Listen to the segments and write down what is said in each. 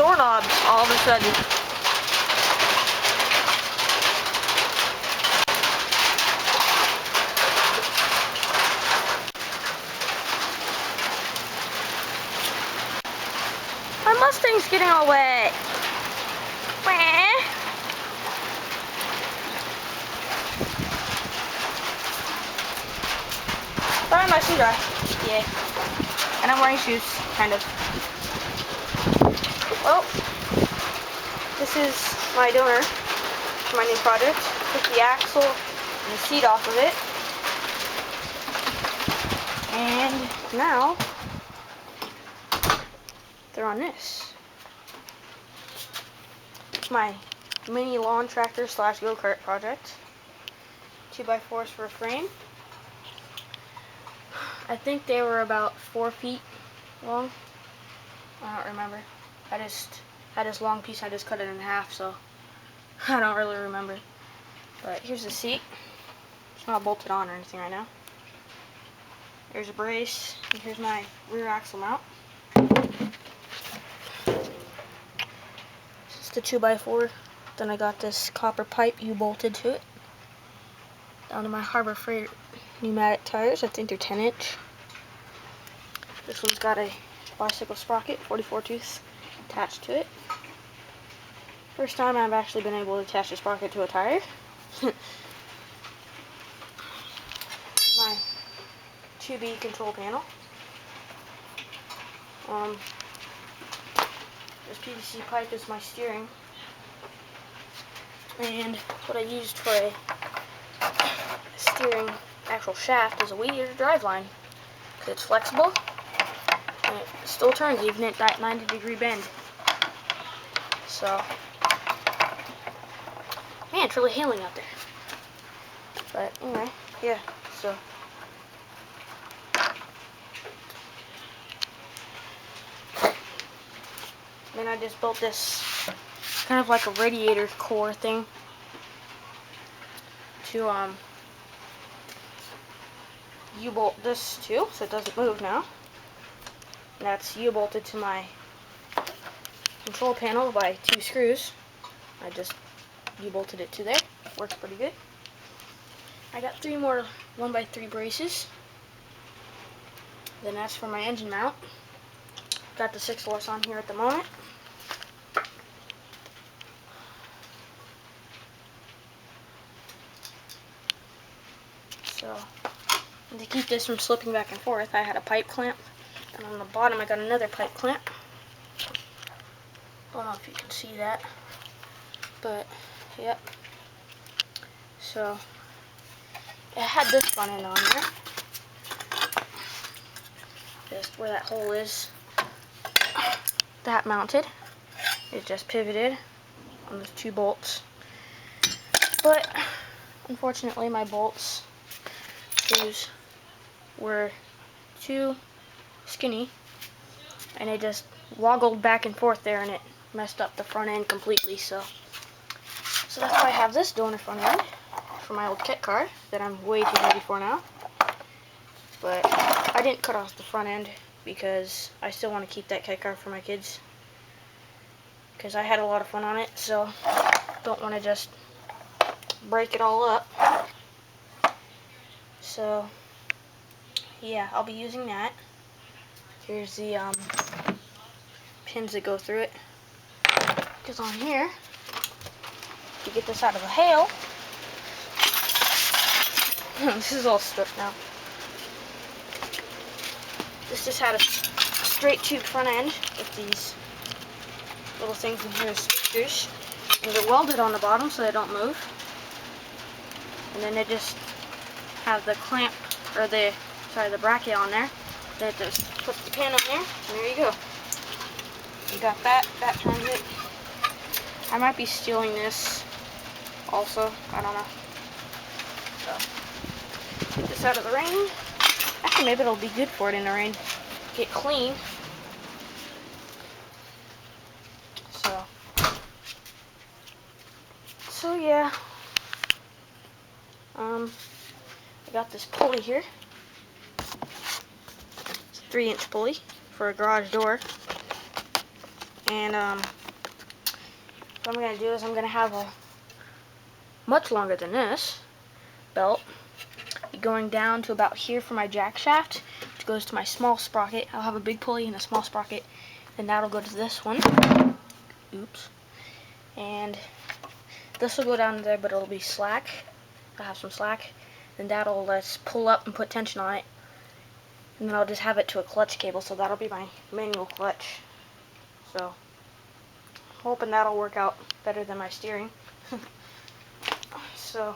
doorknobs all of a sudden. My Mustang's getting all wet. Wah. But I'm actually dry. Yeah. And I'm wearing shoes, kind of. Well, this is my donor for my new project. Took the axle and the seat off of it. And now they're on this. It's my mini lawn tractor / go-kart project. 2x4s for a frame. I think they were about 4 feet long. I don't remember. I just had this long piece, I just cut it in half, so I don't really remember. But here's the seat. It's not bolted on or anything right now. There's a brace, and here's my rear axle mount. It's the 2x4. Then I got this copper pipe U-bolted to it. Down to my Harbor Freight pneumatic tires. I think they're 10-inch. This one's got a bicycle sprocket, 44 tooth, attached to it. First time I've actually been able to attach a sprocket to a tire. My 2B control panel. This PVC pipe is my steering. And what I used for a steering actual shaft is a weed eater drive line. Because it's flexible. And it still turns even at that 90-degree bend. So, man, it's really hailing out there. But anyway, yeah, so. Then I just built this kind of like a radiator core thing to U-bolt this to, so it doesn't move now. And that's U-bolted to my control panel by 2 screws. I just U-bolted it to there. Works pretty good. I got 3 more 1x3 braces. Then that's for my engine mount. Got the 6-horse on here at the moment. So, and to keep this from slipping back and forth, I had a pipe clamp. And on the bottom I got another pipe clamp. I don't know if you can see that. But, yep. So, it had this front end on there. Just where that hole is. That mounted. It just pivoted on those 2 bolts. But, unfortunately, my bolts screws were too skinny. And it just woggled back and forth there, and it messed up the front end completely. So that's why I have this donor front end for my old kit car that I'm way too heavy for now. But I didn't cut off the front end because I still want to keep that kit car for my kids. Because I had a lot of fun on it, so don't want to just break it all up. So yeah, I'll be using that. Here's the pins that go through it. Because on here, to get this out of the hail, this is all stripped now. This just had a straight tube front end with these little things in here as speakers. And they're welded on the bottom so they don't move. And then they just have the clamp, or the bracket on there. That just puts the pin on there, and there you go. You got that, that turns it. I might be stealing this also, I don't know. So, get this out of the rain. Actually, maybe it'll be good for it in the rain. Get clean. So yeah. I got this pulley here. It's a 3-inch pulley for a garage door. And what I'm going to do is I'm going to have a much longer than this belt going down to about here for my jack shaft, which goes to my small sprocket. I'll have a big pulley and a small sprocket, and that'll go to this one. Oops. And this will go down there, but it'll be slack. I'll have some slack, and that'll let's pull up and put tension on it. And then I'll just have it to a clutch cable, so that'll be my manual clutch. So, hoping that'll work out better than my steering. So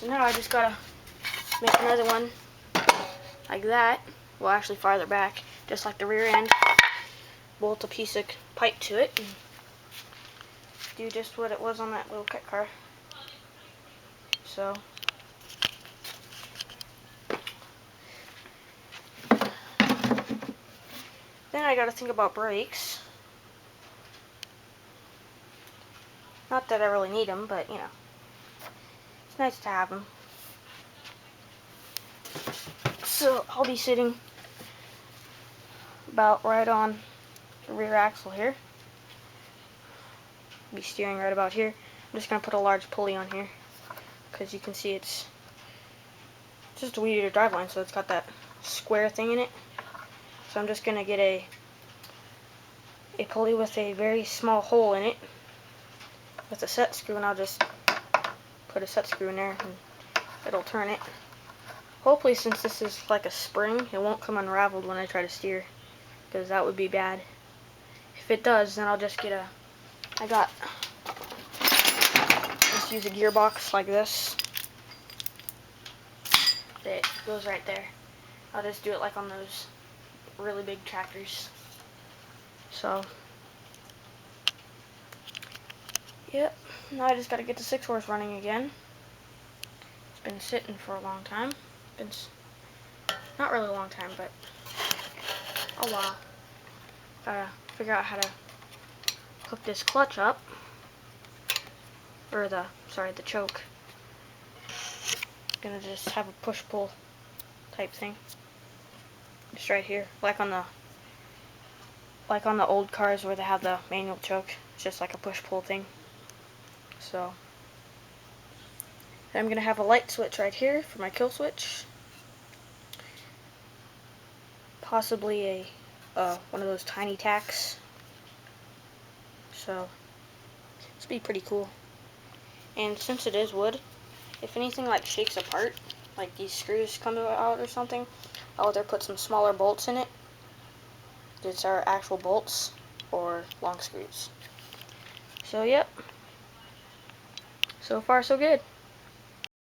now I just gotta make another one like that. Well, actually farther back, just like the rear end. Bolt a piece of pipe to it and do just what it was on that little kit car. So then I gotta think about brakes. Not that I really need them, but you know, it's nice to have them. So I'll be sitting about right on the rear axle here. Be steering right about here. I'm just gonna put a large pulley on here because you can see it's just a weed eater driveline, so it's got that square thing in it. So I'm just gonna get a pulley with a very small hole in it with a set screw, and I'll just put a set screw in there and it'll turn it. Hopefully, since this is like a spring, it won't come unraveled when I try to steer, because that would be bad. If it does, then I'll just get just use a gearbox like this. It goes right there. I'll just do it like on those really big tractors. So, yep, now I just gotta get the 6-horse running again. It's been sitting for a long time. Not really a long time, but a while. Gotta figure out how to hook this clutch up, or the choke. Gonna just have a push-pull type thing, just right here, like on the old cars where they have the manual choke. It's just like a push-pull thing. So then I'm gonna have a light switch right here for my kill switch. Possibly one of those tiny tacks. So this would be pretty cool. And since it is wood, if anything like shakes apart, like these screws come out or something, I'll either put some smaller bolts in it. These are actual bolts or long screws. So yep. So far so good.